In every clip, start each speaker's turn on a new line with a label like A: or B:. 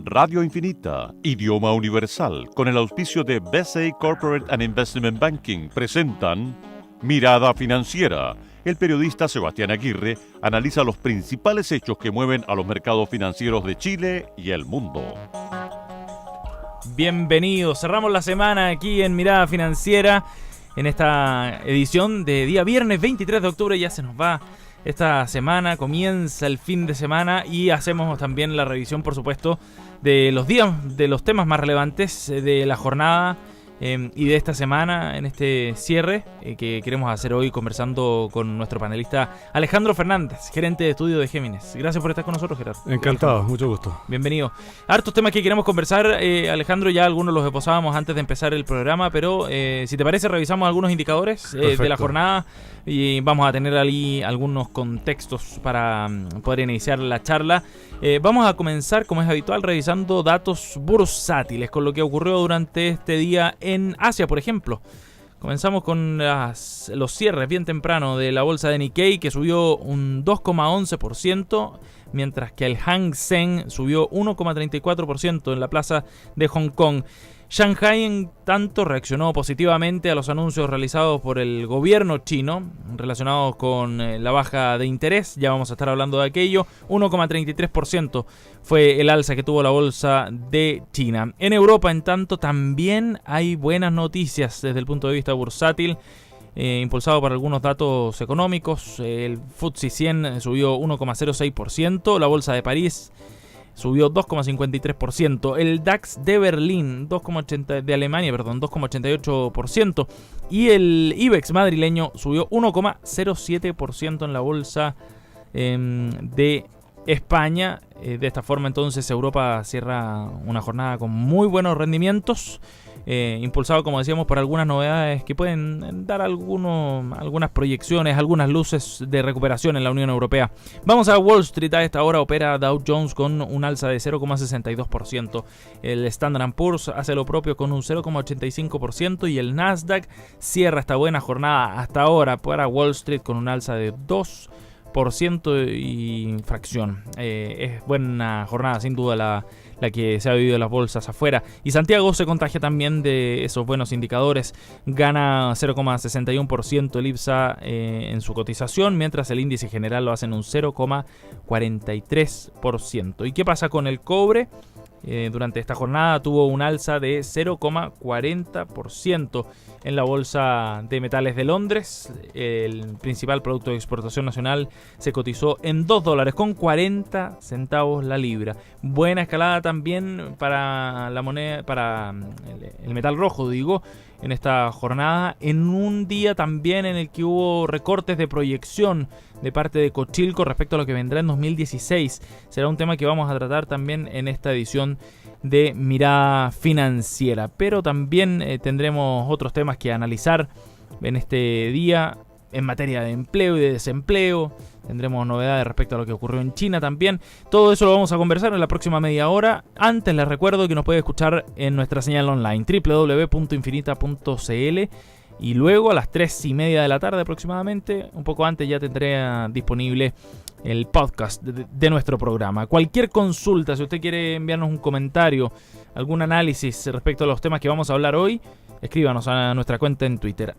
A: Radio Infinita, idioma universal, con el auspicio de BCI Corporate and Investment Banking, presentan Mirada Financiera. El periodista Sebastián Aguirre analiza los principales hechos que mueven a los mercados financieros de Chile y el mundo.
B: Bienvenidos, cerramos la semana aquí en Mirada Financiera, en esta edición de día viernes 23 de octubre, ya se nos va esta semana, comienza el fin de semana y hacemos también la revisión, por supuesto, de los días, de los temas más relevantes de la jornada y de esta semana en este cierre que queremos hacer hoy conversando con nuestro panelista Alejandro Fernández, gerente de estudio de Géminis. Gracias por estar con nosotros, Gerardo.
C: Encantado, mucho gusto.
B: Bienvenido. Hartos temas que queremos conversar, Alejandro, ya algunos los esbozábamos antes de empezar el programa, pero si te parece revisamos algunos indicadores de la jornada y vamos a tener ahí algunos contextos para poder iniciar la charla. Vamos a comenzar, como es habitual, revisando datos bursátiles, con lo que ocurrió durante este día en Asia, por ejemplo. Comenzamos con los cierres bien temprano de la bolsa de Nikkei, que subió un 2,11%, mientras que el Hang Seng subió 1,34% en la plaza de Hong Kong. Shanghai, en tanto, reaccionó positivamente a los anuncios realizados por el gobierno chino relacionados con la baja de interés. Ya vamos a estar hablando de aquello. 1,33% fue el alza que tuvo la bolsa de China. En Europa, en tanto, también hay buenas noticias desde el punto de vista bursátil, impulsado por algunos datos económicos. El FTSE 100 subió 1,06%, la bolsa de París subió 2,53%, el DAX de Berlín, de Alemania, 2,88%, y el IBEX madrileño subió 1,07% en la bolsa de España. De esta forma, entonces, Europa cierra una jornada con muy buenos rendimientos, impulsado, como decíamos, por algunas novedades que pueden dar algunas proyecciones, algunas luces de recuperación en la Unión Europea. Vamos a Wall Street. A esta hora opera Dow Jones con un alza de 0,62%. El Standard & Poor's hace lo propio con un 0,85% y el Nasdaq cierra esta buena jornada hasta ahora para Wall Street con un alza de 2% y fracción. Es buena jornada, sin duda, la que se ha vivido en las bolsas afuera. Y Santiago se contagia también de esos buenos indicadores. Gana 0,61% el IPSA en su cotización, mientras el índice general lo hace en un 0,43%. ¿Y qué pasa con el cobre? Durante esta jornada tuvo un alza de 0,40% en la bolsa de metales de Londres. El principal producto de exportación nacional se cotizó en $2,40 la libra. Buena escalada también para la moneda, para el metal rojo, digo, en esta jornada, en un día también en el que hubo recortes de proyección de parte de Cochilco respecto a lo que vendrá en 2016. Será un tema que vamos a tratar también en esta edición de Mirada Financiera. Pero también tendremos otros temas que analizar en este día en materia de empleo y de desempleo. Tendremos novedades respecto a lo que ocurrió en China también. Todo eso lo vamos a conversar en la próxima media hora. Antes les recuerdo que nos puede escuchar en nuestra señal online www.infinita.cl. Y luego a las 3:30 de la tarde aproximadamente, un poco antes, ya tendré disponible el podcast de nuestro programa. Cualquier consulta, si usted quiere enviarnos un comentario, algún análisis respecto a los temas que vamos a hablar hoy, escríbanos a nuestra cuenta en Twitter,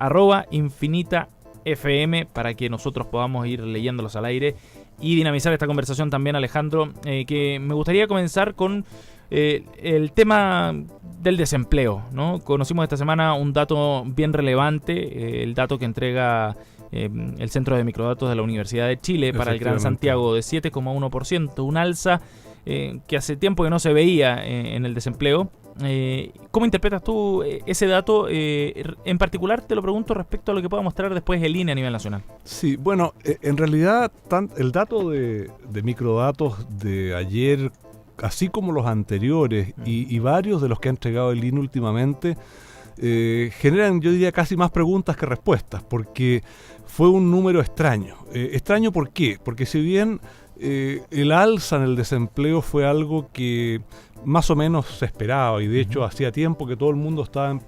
B: @InfinitaFM, para que nosotros podamos ir leyéndolos al aire y dinamizar esta conversación también, Alejandro, que me gustaría comenzar con el tema del desempleo, ¿no? Conocimos esta semana un dato bien relevante, el dato que entrega el Centro de Microdatos de la Universidad de Chile para el Gran Santiago, de 7,1%, un alza que hace tiempo que no se veía en el desempleo. ¿Cómo interpretas tú ese dato? En particular te lo pregunto respecto a lo que pueda mostrar después el INE a nivel nacional.
C: Sí, bueno, en realidad el dato de microdatos de ayer, así como los anteriores y varios de los que ha entregado el INE últimamente, generan, yo diría, casi más preguntas que respuestas, porque fue un número extraño. ¿Extraño por qué? Porque si bien el alza en el desempleo fue algo que más o menos se esperaba, y de hecho hacía tiempo que todo el mundo estaba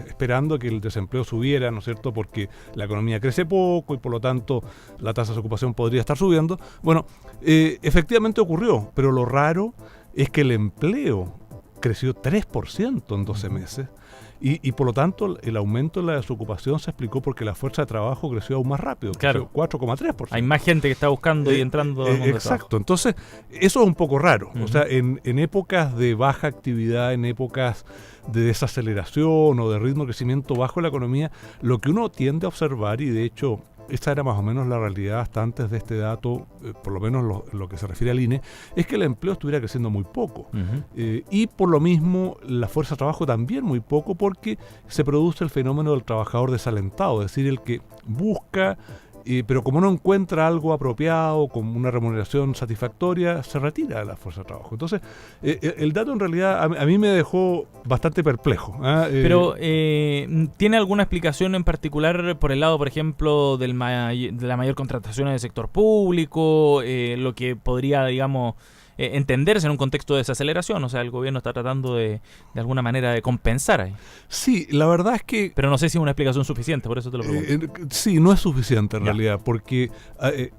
C: esperando que el desempleo subiera, ¿no es cierto?, porque la economía crece poco y por lo tanto la tasa de ocupación podría estar subiendo. Bueno, efectivamente ocurrió, pero lo raro es que el empleo creció 3% en 12 meses. Y por lo tanto, el aumento de la desocupación se explicó porque la fuerza de trabajo creció aún más rápido,
B: claro.
C: 4,3%.
B: Hay más gente que está buscando y entrando al mundo del trabajo.
C: Exacto. Entonces, eso es un poco raro. O sea, en épocas de baja actividad, en épocas de desaceleración o de ritmo de crecimiento bajo en la economía, lo que uno tiende a observar, y de hecho esta era más o menos la realidad hasta antes de este dato, por lo menos lo que se refiere al INE, es que el empleo estuviera creciendo muy poco. Y por lo mismo la fuerza de trabajo también muy poco, porque se produce el fenómeno del trabajador desalentado, es decir, el que busca, pero como no encuentra algo apropiado, con una remuneración satisfactoria, se retira de la fuerza de trabajo. Entonces, el dato en realidad a mí me dejó bastante perplejo.
B: Pero, ¿tiene alguna explicación en particular por el lado, por ejemplo, de la mayor contratación en el sector público, lo que podría, digamos, entenderse en un contexto de desaceleración? O sea, el gobierno está tratando de alguna manera de compensar ahí.
C: Sí, la verdad es que...
B: Pero no sé si es una explicación suficiente, por eso te lo pregunto.
C: Sí, no es suficiente en realidad, porque,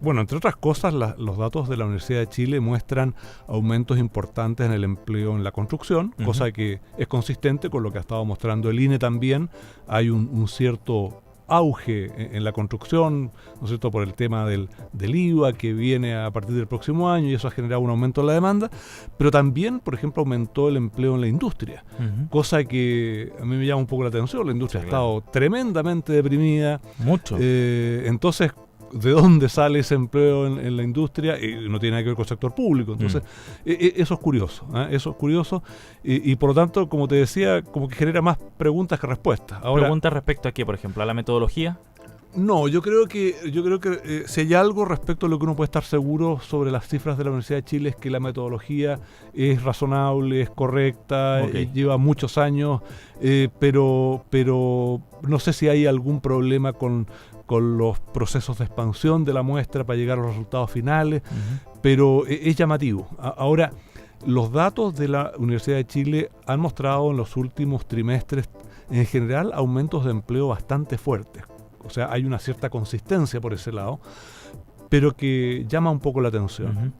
C: bueno, entre otras cosas, los datos de la Universidad de Chile muestran aumentos importantes en el empleo en la construcción, cosa que es consistente con lo que ha estado mostrando el INE también. Hay un cierto auge en la construcción, ¿no es cierto?, por el tema del IVA que viene a partir del próximo año, y eso ha generado un aumento en la demanda, pero también, por ejemplo, aumentó el empleo en la industria, cosa que a mí me llama un poco la atención. La industria ha estado tremendamente deprimida.
B: Mucho.
C: Entonces, ¿de dónde sale ese empleo en la industria? No tiene nada que ver con el sector público. Entonces, eso es curioso. Eso es curioso. Y por lo tanto, como te decía, como que genera más preguntas que respuestas. Ahora,
B: ¿preguntas respecto a qué, por ejemplo? ¿A la metodología?
C: No, yo creo que si hay algo respecto a lo que uno puede estar seguro sobre las cifras de la Universidad de Chile, es que la metodología es razonable, es correcta, lleva muchos años, pero no sé si hay algún problema con los procesos de expansión de la muestra para llegar a los resultados finales, pero es llamativo. Ahora, los datos de la Universidad de Chile han mostrado en los últimos trimestres, en general, aumentos de empleo bastante fuertes. O sea, hay una cierta consistencia por ese lado, pero que llama un poco la atención.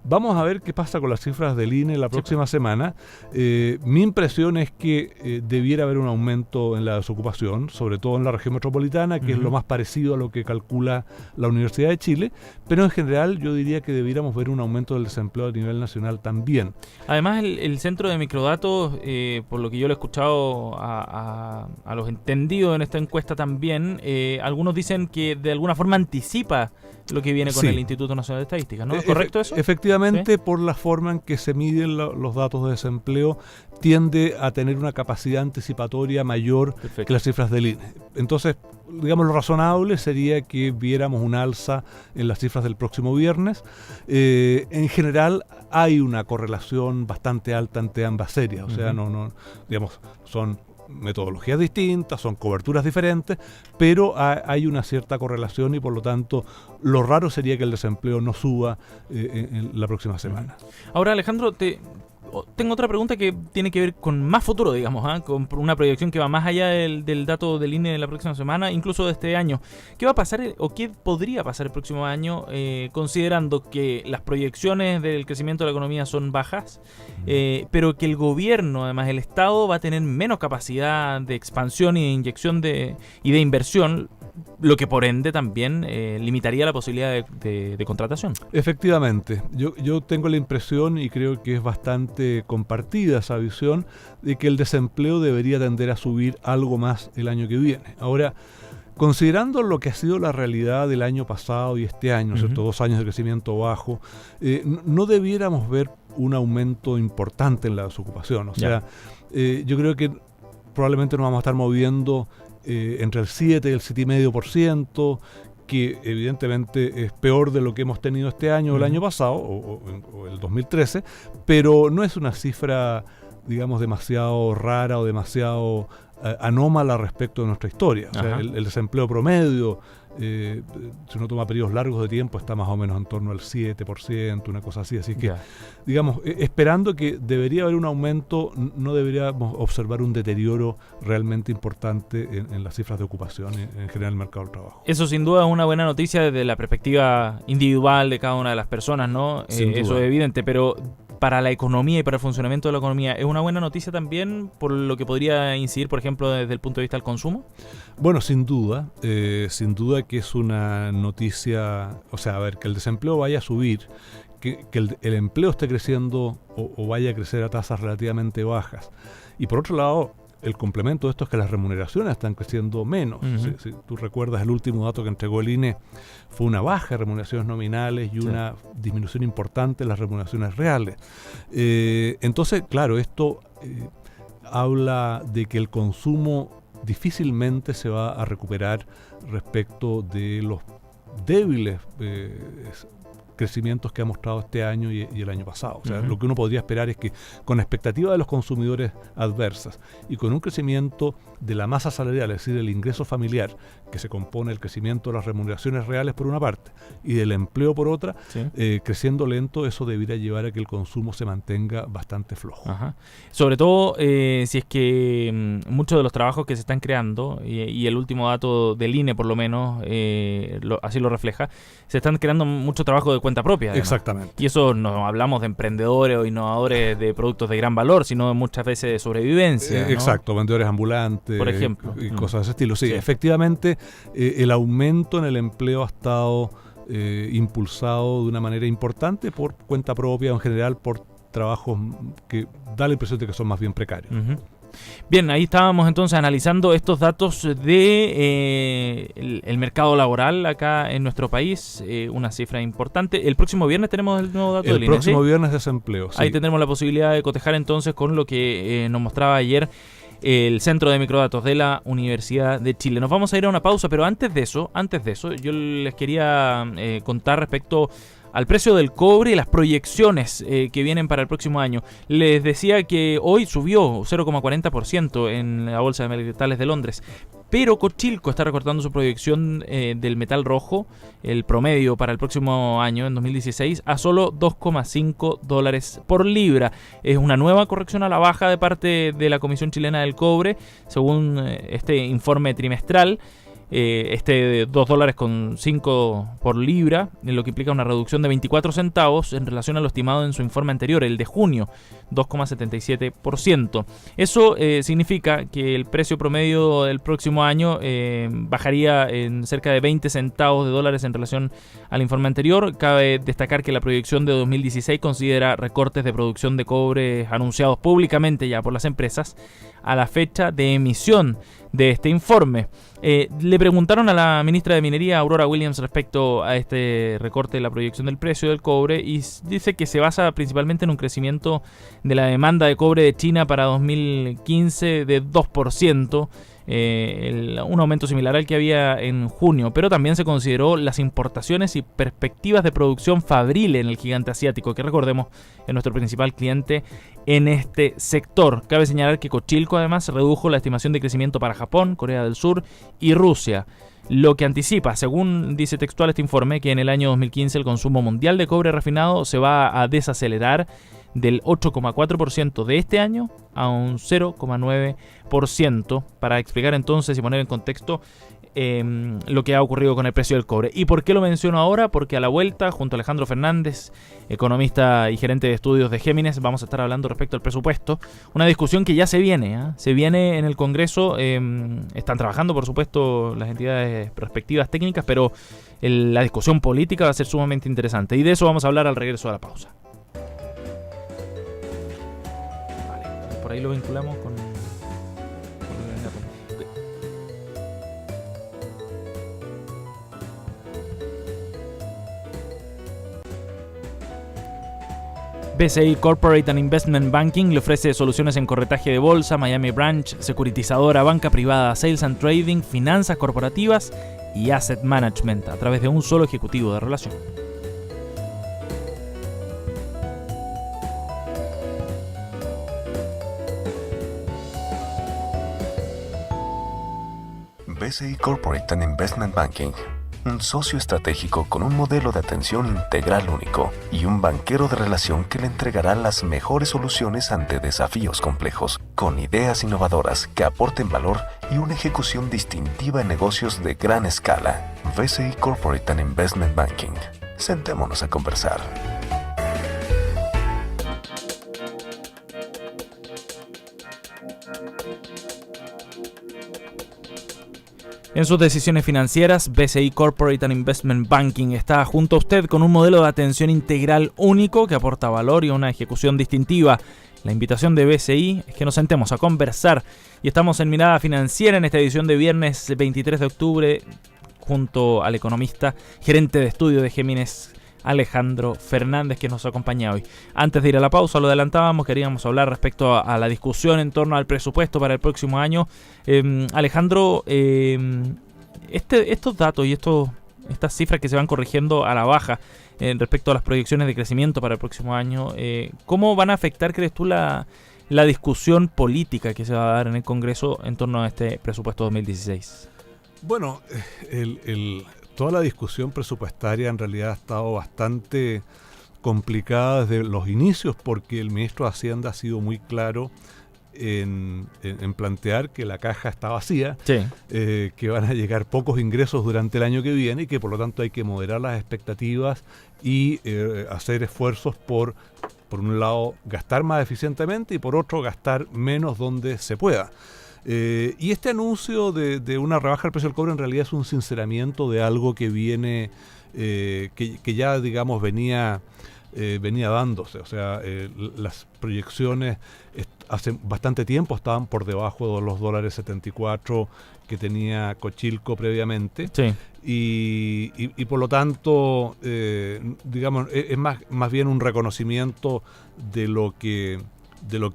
C: Vamos a ver qué pasa con las cifras del INE la próxima semana. Mi impresión es que debiera haber un aumento en la desocupación, sobre todo en la región metropolitana, que es lo más parecido a lo que calcula la Universidad de Chile, pero en general yo diría que debiéramos ver un aumento del desempleo a nivel nacional también.
B: Además, el centro de microdatos, por lo que yo le he escuchado a los entendidos en esta encuesta también, algunos dicen que de alguna forma anticipa lo que viene con el Instituto Nacional de Estadística, ¿no? ¿Es correcto eso?
C: Efectivamente, ¿sí? Por la forma en que se miden los datos de desempleo, tiende a tener una capacidad anticipatoria mayor que las cifras del INE. Entonces, digamos, lo razonable sería que viéramos un alza en las cifras del próximo viernes. En general, hay una correlación bastante alta entre ambas series. O sea, no, digamos, son metodologías distintas, son coberturas diferentes, pero hay una cierta correlación, y por lo tanto lo raro sería que el desempleo no suba en la próxima semana.
B: Ahora, Alejandro, tengo otra pregunta que tiene que ver con más futuro, digamos, con una proyección que va más allá del dato del INE de la próxima semana, incluso de este año. ¿Qué va a pasar o qué podría pasar el próximo año, considerando que las proyecciones del crecimiento de la economía son bajas, pero que el gobierno, además el Estado, va a tener menos capacidad de expansión y de inyección y de inversión, lo que por ende también limitaría la posibilidad de contratación?
C: Efectivamente, yo tengo la impresión, y creo que es bastante compartida esa visión, de que el desempleo debería tender a subir algo más el año que viene. Ahora, considerando lo que ha sido la realidad del año pasado y este año, ¿cierto? 2 años de crecimiento bajo, no debiéramos ver un aumento importante en la desocupación. O sea, yo creo que probablemente nos vamos a estar moviendo entre el 7 y el 7,5%, que evidentemente es peor de lo que hemos tenido este año o el año pasado, o el 2013, pero no es una cifra, digamos, demasiado rara o demasiado anómala respecto de nuestra historia. O sea, el desempleo promedio, si uno toma periodos largos de tiempo, está más o menos en torno al 7%, una cosa así. Así que, digamos, esperando que debería haber un aumento, no deberíamos observar un deterioro realmente importante en las cifras de ocupación en general el mercado del trabajo.
B: Eso sin duda es una buena noticia desde la perspectiva individual de cada una de las personas, ¿no? Eso es evidente, pero para la economía y para el funcionamiento de la economía, ¿es una buena noticia también por lo que podría incidir, por ejemplo, desde el punto de vista del consumo?
C: Bueno, sin duda que es una noticia, o sea, a ver, que el desempleo vaya a subir, que el empleo esté creciendo o vaya a crecer a tasas relativamente bajas. Y por otro lado, el complemento de esto es que las remuneraciones están creciendo menos.
B: Uh-huh.
C: Si tú recuerdas, el último dato que entregó el INE fue una baja de remuneraciones nominales y una disminución importante en las remuneraciones reales. Entonces, claro, esto habla de que el consumo difícilmente se va a recuperar respecto de los débiles crecimientos que ha mostrado este año y el año pasado. O sea, lo que uno podría esperar es que con la expectativa de los consumidores adversas y con un crecimiento de la masa salarial, es decir, el ingreso familiar, que se compone del crecimiento de las remuneraciones reales por una parte y del empleo por otra, creciendo lento, eso debería llevar a que el consumo se mantenga bastante flojo.
B: Ajá. Sobre todo si es que muchos de los trabajos que se están creando, y el último dato del INE por lo menos así lo refleja, se están creando mucho trabajo de cuenta propia. Además.
C: Exactamente.
B: Y eso no hablamos de emprendedores o innovadores de productos de gran valor, sino muchas veces de sobrevivencia. ¿No?
C: Exacto, vendedores ambulantes,
B: por ejemplo.
C: Y cosas de ese estilo. Sí, efectivamente, el aumento en el empleo ha estado impulsado de una manera importante por cuenta propia, en general por trabajos que da la impresión de que son más bien precarios.
B: Uh-huh. Bien, ahí estábamos entonces analizando estos datos de el mercado laboral acá en nuestro país, una cifra importante. El próximo viernes tenemos el nuevo dato del INE.
C: El próximo viernes desempleo, sí.
B: Ahí tendremos la posibilidad de cotejar entonces con lo que nos mostraba ayer el Centro de Microdatos de la Universidad de Chile. Nos vamos a ir a una pausa, pero antes de eso, yo les quería contar respecto al precio del cobre y las proyecciones que vienen para el próximo año. Les decía que hoy subió 0,40% en la Bolsa de Metales de Londres, pero Cochilco está recortando su proyección del metal rojo, el promedio para el próximo año, en 2016, a solo $2,5 por libra. Es una nueva corrección a la baja de parte de la Comisión Chilena del Cobre, según este informe trimestral. De $2,5 por libra, lo que implica una reducción de 24 centavos en relación a lo estimado en su informe anterior, el de junio, 2,77%. Eso significa que el precio promedio del próximo año bajaría en cerca de 20 centavos de dólares en relación al informe anterior. Cabe destacar que la proyección de 2016 considera recortes de producción de cobre anunciados públicamente ya por las empresas a la fecha de emisión de este informe. Le preguntaron a la ministra de Minería, Aurora Williams, respecto a este recorte de la proyección del precio del cobre, y dice que se basa principalmente en un crecimiento de la demanda de cobre de China para 2015 de 2%, un aumento similar al que había en junio, pero también se consideró las importaciones y perspectivas de producción fabril en el gigante asiático, que recordemos es nuestro principal cliente en este sector. Cabe señalar que Cochilco además redujo la estimación de crecimiento para Japón, Corea del Sur y Rusia, lo que anticipa, según dice textual este informe, que en el año 2015 el consumo mundial de cobre refinado se va a desacelerar del 8,4% de este año a un 0,9%, para explicar entonces y poner en contexto lo que ha ocurrido con el precio del cobre. ¿Y por qué lo menciono ahora? Porque a la vuelta, junto a Alejandro Fernández, economista y gerente de estudios de Géminis, vamos a estar hablando respecto al presupuesto, una discusión que ya se viene en el Congreso. Están trabajando, por supuesto, las entidades respectivas técnicas, pero la discusión política va a ser sumamente interesante, y de eso vamos a hablar al regreso de la pausa. Vale, por ahí lo vinculamos con BCI Corporate and Investment Banking le ofrece soluciones en corretaje de bolsa, Miami Branch, securitizadora, banca privada, sales and trading, finanzas corporativas y asset management a través de un solo ejecutivo de relación.
D: BCI Corporate and Investment Banking. Un socio estratégico con un modelo de atención integral único y un banquero de relación que le entregará las mejores soluciones ante desafíos complejos, con ideas innovadoras que aporten valor y una ejecución distintiva en negocios de gran escala. BCI Corporate and Investment Banking. Sentémonos a conversar.
B: En sus decisiones financieras, BCI Corporate and Investment Banking está junto a usted con un modelo de atención integral único que aporta valor y una ejecución distintiva. La invitación de BCI es que nos sentemos a conversar y estamos en Mirada Financiera en esta edición de viernes 23 de octubre junto al economista, gerente de estudio de Géminis, Alejandro Fernández, que nos acompaña hoy. Antes de ir a la pausa, lo adelantábamos, queríamos hablar respecto a la discusión en torno al presupuesto para el próximo año. Alejandro, estos datos y estas cifras que se van corrigiendo a la baja respecto a las proyecciones de crecimiento para el próximo año, ¿cómo van a afectar, crees tú, la discusión política que se va a dar en el Congreso en torno a este presupuesto 2016?
C: Bueno, toda la discusión presupuestaria en realidad ha estado bastante complicada desde los inicios, porque el ministro de Hacienda ha sido muy claro en plantear que la caja está vacía, sí, que van a llegar pocos ingresos durante el año que viene y que por lo tanto hay que moderar las expectativas y hacer esfuerzos por un lado gastar más eficientemente y por otro gastar menos donde se pueda. Y este anuncio de una rebaja del precio del cobre en realidad es un sinceramiento de algo que viene, que ya digamos venía dándose. O sea, las proyecciones hace bastante tiempo estaban por debajo de los $74 que tenía Cochilco previamente. Sí. Y por lo tanto, digamos, es más bien un reconocimiento de lo que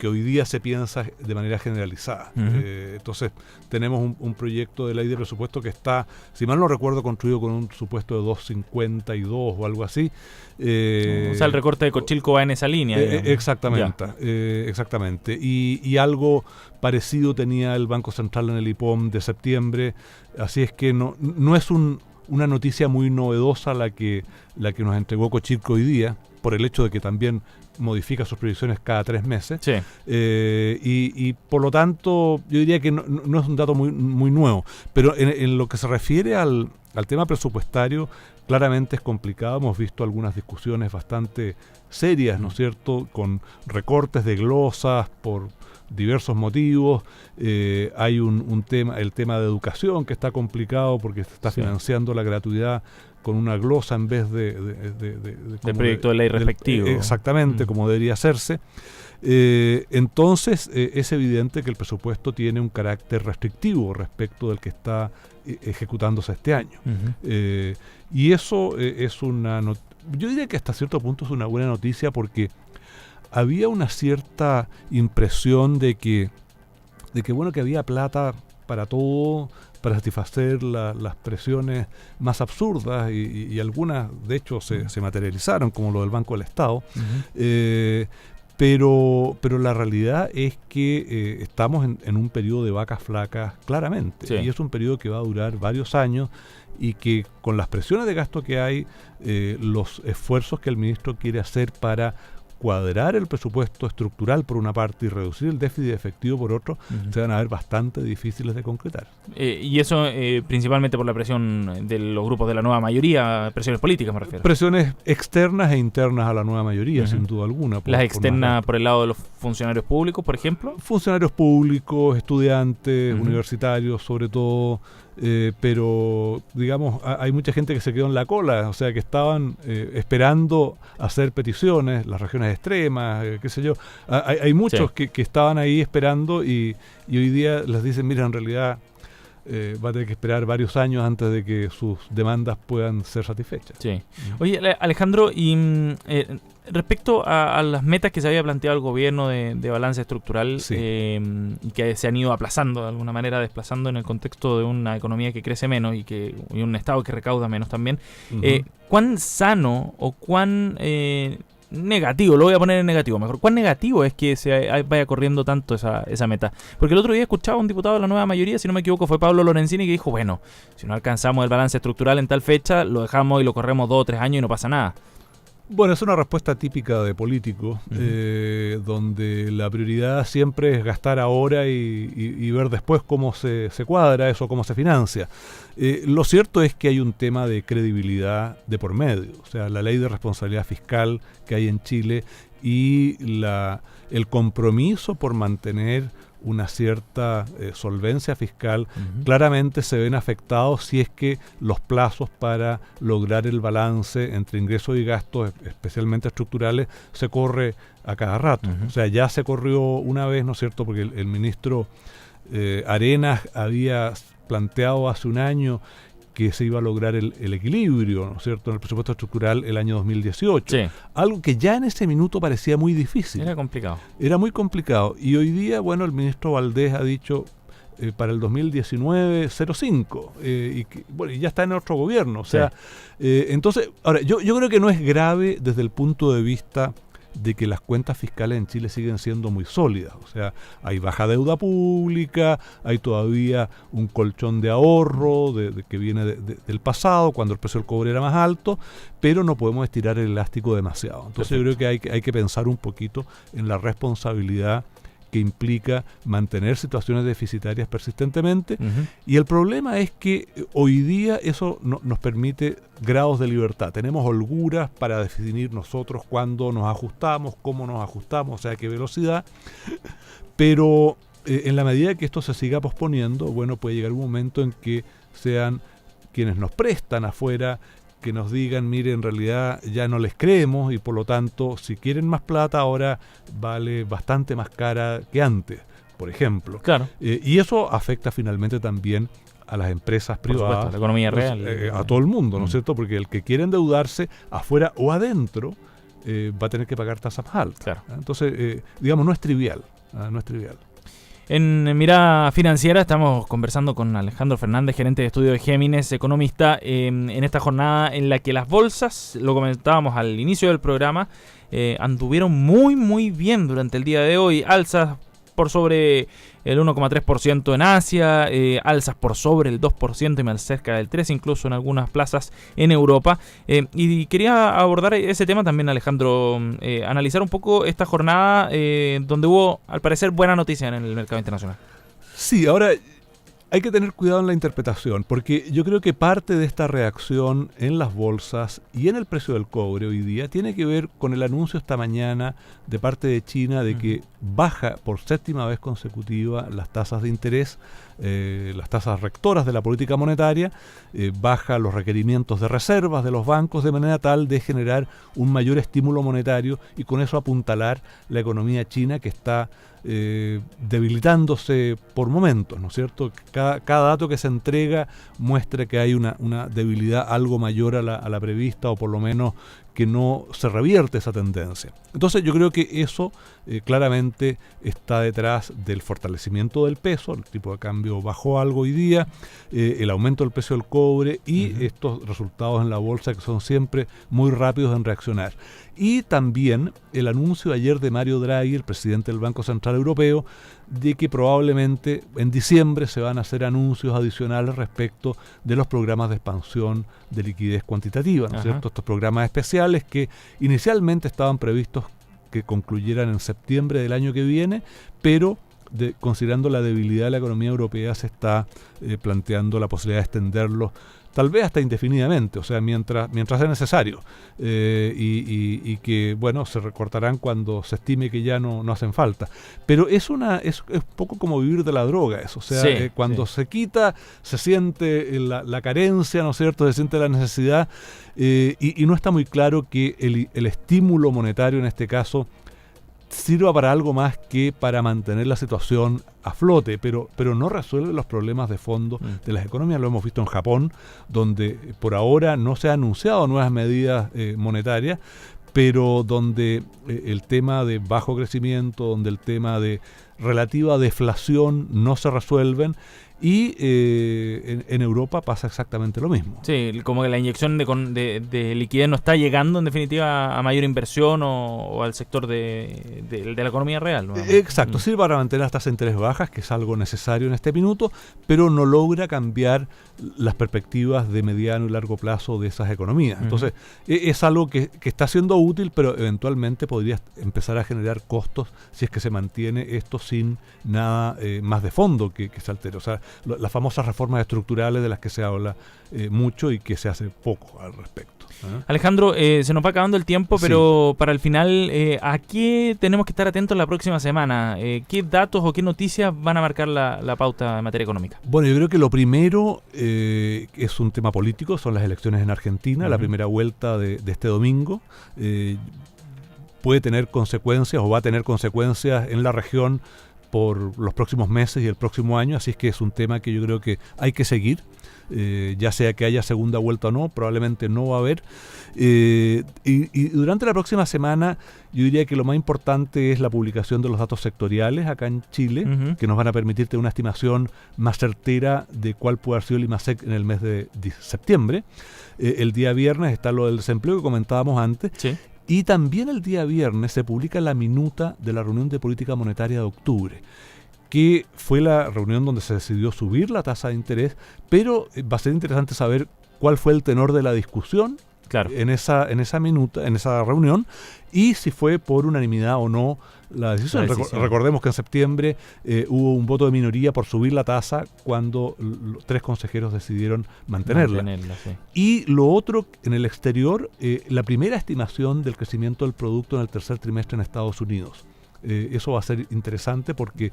C: hoy día se piensa de manera generalizada. Uh-huh. Entonces, tenemos un proyecto de ley de presupuesto que está, si mal no recuerdo, construido con un supuesto de 2.52 o algo así.
B: O sea, el recorte de Cochilco va en esa línea.
C: Exactamente. Y algo parecido tenía el Banco Central en el IPOM de septiembre. Así es que no es una noticia muy novedosa la que nos entregó Cochilco hoy día, por el hecho de que también modifica sus proyecciones cada 3 meses. Sí. Y por lo tanto, yo diría que no es un dato muy nuevo. Pero en lo que se refiere al tema presupuestario, claramente es complicado. Hemos visto algunas discusiones bastante serias, ¿no es cierto?, con recortes de glosas por diversos motivos. Hay el tema de educación que está complicado porque se está financiando la gratuidad con una glosa en vez
B: del proyecto de ley respectivo.
C: Exactamente, como debería hacerse. Entonces, es evidente que el presupuesto tiene un carácter restrictivo respecto del que está ejecutándose este año. Uh-huh. Y eso es yo diría que hasta cierto punto es una buena noticia, porque había una cierta impresión de que había plata para todo, para satisfacer las presiones más absurdas, y algunas de hecho se materializaron, como lo del Banco del Estado. Uh-huh. Pero la realidad es que estamos en un periodo de vacas flacas, claramente. Sí. Y es un periodo que va a durar varios años, y que con las presiones de gasto que hay, los esfuerzos que el ministro quiere hacer para cuadrar el presupuesto estructural por una parte y reducir el déficit efectivo por otro, uh-huh, se van a ver bastante difíciles de concretar.
B: Y eso principalmente por la presión de los grupos de la nueva mayoría, presiones políticas me refiero.
C: Presiones externas e internas a la nueva mayoría, uh-huh, sin duda alguna.
B: Las externas por el lado de los funcionarios públicos, por ejemplo.
C: Funcionarios públicos, estudiantes, uh-huh, universitarios sobre todo. Pero digamos, hay mucha gente que se quedó en la cola, o sea, que estaban esperando hacer peticiones, las regiones extremas, qué sé yo. Hay muchos, sí, que estaban ahí esperando, y hoy día les dicen, mira, en realidad va a tener que esperar varios años antes de que sus demandas puedan ser satisfechas.
B: Sí. Oye, Alejandro, y respecto a las metas que se había planteado el gobierno de balance estructural, sí, y que se han ido aplazando de alguna manera, desplazando en el contexto de una economía que crece menos y un Estado que recauda menos también, uh-huh, ¿cuán sano o cuán negativo, lo voy a poner en negativo mejor, cuán negativo es que se vaya corriendo tanto esa meta? Porque el otro día escuchaba a un diputado de la nueva mayoría, si no me equivoco fue Pablo Lorenzini, que dijo, bueno, si no alcanzamos el balance estructural en tal fecha, lo dejamos y lo corremos 2 o 3 años y no pasa nada.
C: Bueno, es una respuesta típica de políticos, uh-huh, donde la prioridad siempre es gastar ahora y ver después cómo se cuadra eso, cómo se financia. Lo cierto es que hay un tema de credibilidad de por medio, o sea, la ley de responsabilidad fiscal que hay en Chile y el compromiso por mantener una cierta solvencia fiscal, claramente se ven afectados si es que los plazos para lograr el balance entre ingresos y gastos, especialmente estructurales, se corre a cada rato. O sea, ya se corrió una vez, ¿no es cierto?, porque el ministro Arenas había planteado hace un año que se iba a lograr el equilibrio, ¿no es cierto?, en el presupuesto estructural el año 2018.
B: Sí.
C: Algo que ya en ese minuto parecía muy difícil.
B: Era complicado.
C: Era muy complicado. Y hoy día, bueno, el ministro Valdés ha dicho para el 2019 0,5. Y ya está en otro gobierno. O sea, entonces, ahora, yo creo que no es grave desde el punto de vista de que las cuentas fiscales en Chile siguen siendo muy sólidas. O sea, hay baja deuda pública, hay todavía un colchón de ahorro que viene del pasado, cuando el precio del cobre era más alto, pero no podemos estirar el elástico demasiado. Entonces yo creo que hay que pensar un poquito en la responsabilidad que implica mantener situaciones deficitarias persistentemente. Y el problema es que hoy día eso nos permite grados de libertad. Tenemos holguras para definir nosotros cuándo nos ajustamos, cómo nos ajustamos, o sea, a qué velocidad. Pero en la medida que esto se siga posponiendo, bueno, puede llegar un momento en que sean quienes nos prestan afuera que nos digan, mire, en realidad ya no les creemos y por lo tanto, si quieren más plata, ahora vale bastante más cara que antes, por ejemplo.
B: Claro.
C: Y eso afecta finalmente también a las empresas privadas.
B: Por supuesto, la economía real.
C: A todo el mundo, ¿no es cierto? Porque el que quiere endeudarse afuera o adentro va a tener que pagar tasas más altas.
B: Claro.
C: Entonces, digamos, no es trivial. No es trivial.
B: En Mirada Financiera estamos conversando con Alejandro Fernández, gerente de estudio de Géminis, economista, en esta jornada en la que las bolsas, lo comentábamos al inicio del programa, anduvieron muy bien durante el día de hoy. Alzas por sobre el 1,3% en Asia, alzas por sobre el 2% y más cerca del 3%, incluso en algunas plazas en Europa. Y quería abordar ese tema también, Alejandro, analizar un poco esta jornada donde hubo, al parecer, buena noticia en el mercado internacional.
C: Sí, ahora hay que tener cuidado en la interpretación, porque yo creo que parte de esta reacción en las bolsas y en el precio del cobre hoy día tiene que ver con el anuncio esta mañana de parte de China de que baja por 7ª vez consecutiva las tasas de interés, las tasas rectoras de la política monetaria, baja los requerimientos de reservas de los bancos de manera tal de generar un mayor estímulo monetario y con eso apuntalar la economía china que está debilitándose por momentos, ¿no es cierto? Cada dato que se entrega muestra que hay una debilidad algo mayor a la prevista, o por lo menos que no se revierte esa tendencia. Entonces yo creo que eso claramente está detrás del fortalecimiento del peso. El tipo de cambio bajó algo hoy día, el aumento del precio del cobre y estos resultados en la bolsa que son siempre muy rápidos en reaccionar. Y también el anuncio ayer de Mario Draghi, el presidente del Banco Central Europeo, de que probablemente en diciembre se van a hacer anuncios adicionales respecto de los programas de expansión de liquidez cuantitativa, ¿no es cierto? Estos programas especiales que inicialmente estaban previstos que concluyeran en septiembre del año que viene, pero considerando la debilidad de la economía europea se está planteando la posibilidad de extenderlos tal vez hasta indefinidamente, o sea, mientras sea necesario, y que, bueno, se recortarán cuando se estime que ya no hacen falta. Pero es un poco como vivir de la droga eso, o sea, cuando se quita, se siente la carencia, ¿no es cierto?, se siente la necesidad, y no está muy claro que el estímulo monetario en este caso sirva para algo más que para mantener la situación a flote, pero no resuelve los problemas de fondo de las economías. Lo hemos visto en Japón, donde por ahora no se han anunciado nuevas medidas monetarias, pero donde el tema de bajo crecimiento, donde el tema de relativa deflación no se resuelven, y en Europa pasa exactamente lo mismo.
B: Sí, como que la inyección de liquidez no está llegando en definitiva a mayor inversión o al sector de la economía real, ¿no?
C: Exacto, sirve para mantener las tasas de interés bajas, que es algo necesario en este minuto, pero no logra cambiar las perspectivas de mediano y largo plazo de esas economías. Entonces, es algo que está siendo útil, pero eventualmente podría empezar a generar costos si es que se mantiene esto sin nada más de fondo que se altere. O sea, las famosas reformas estructurales de las que se habla mucho y que se hace poco al respecto.
B: Alejandro, se nos va acabando el tiempo, pero para el final, ¿a qué tenemos que estar atentos la próxima semana? ¿Qué datos o qué noticias van a marcar la pauta en materia económica?
C: Bueno, yo creo que lo primero es un tema político, son las elecciones en Argentina, la primera vuelta de este domingo. Puede tener consecuencias o va a tener consecuencias en la región por los próximos meses y el próximo año, así es que es un tema que yo creo que hay que seguir. Ya sea que haya segunda vuelta o no, probablemente no va a haber. Y durante la próxima semana yo diría que lo más importante es la publicación de los datos sectoriales acá en Chile, que nos van a permitir tener una estimación más certera de cuál puede haber sido el IMASEC en el mes de septiembre. El día viernes está lo del desempleo que comentábamos antes.
B: Sí.
C: Y también el día viernes se publica la minuta de la reunión de política monetaria de octubre, que fue la reunión donde se decidió subir la tasa de interés, pero va a ser interesante saber cuál fue el tenor de la discusión en esa minuta, en esa reunión, y si fue por unanimidad o no la decisión. Recordemos que en septiembre hubo un voto de minoría por subir la tasa cuando los 3 consejeros decidieron mantenerla.
B: Sí.
C: Y lo otro, en el exterior, la primera estimación del crecimiento del producto en el tercer trimestre en Estados Unidos. Eso va a ser interesante porque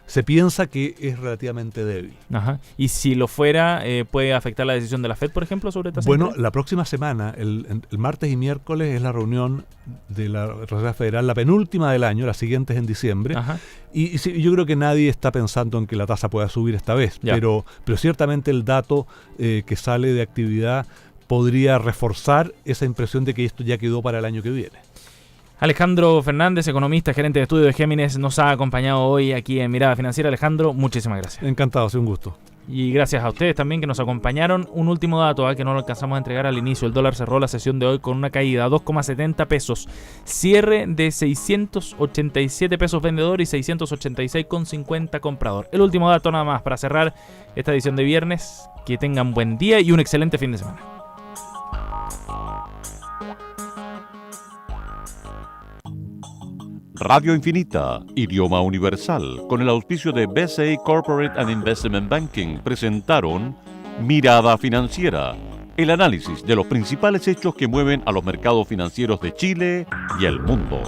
C: se piensa que es relativamente débil.
B: Ajá. Y si lo fuera, ¿puede afectar la decisión de la FED, por ejemplo, sobre tasa de interés?
C: La próxima semana, el martes y miércoles, es la reunión de la Reserva Federal, la penúltima del año, la siguiente es en diciembre.
B: Ajá.
C: Y yo creo que nadie está pensando en que la tasa pueda subir esta vez, pero ciertamente el dato que sale de actividad podría reforzar esa impresión de que esto ya quedó para el año que viene.
B: Alejandro Fernández, economista, gerente de estudio de Géminis, nos ha acompañado hoy aquí en Mirada Financiera. Alejandro, muchísimas gracias.
C: Encantado, ha sido un gusto.
B: Y gracias a ustedes también que nos acompañaron. Un último dato que no lo alcanzamos a entregar al inicio. El dólar cerró la sesión de hoy con una caída a 2,70 pesos. Cierre de 687 pesos vendedor y 686,50 comprador. El último dato nada más para cerrar esta edición de viernes. Que tengan buen día y un excelente fin de semana.
A: Radio Infinita, idioma universal, con el auspicio de BCI Corporate and Investment Banking, presentaron Mirada Financiera, el análisis de los principales hechos que mueven a los mercados financieros de Chile y el mundo.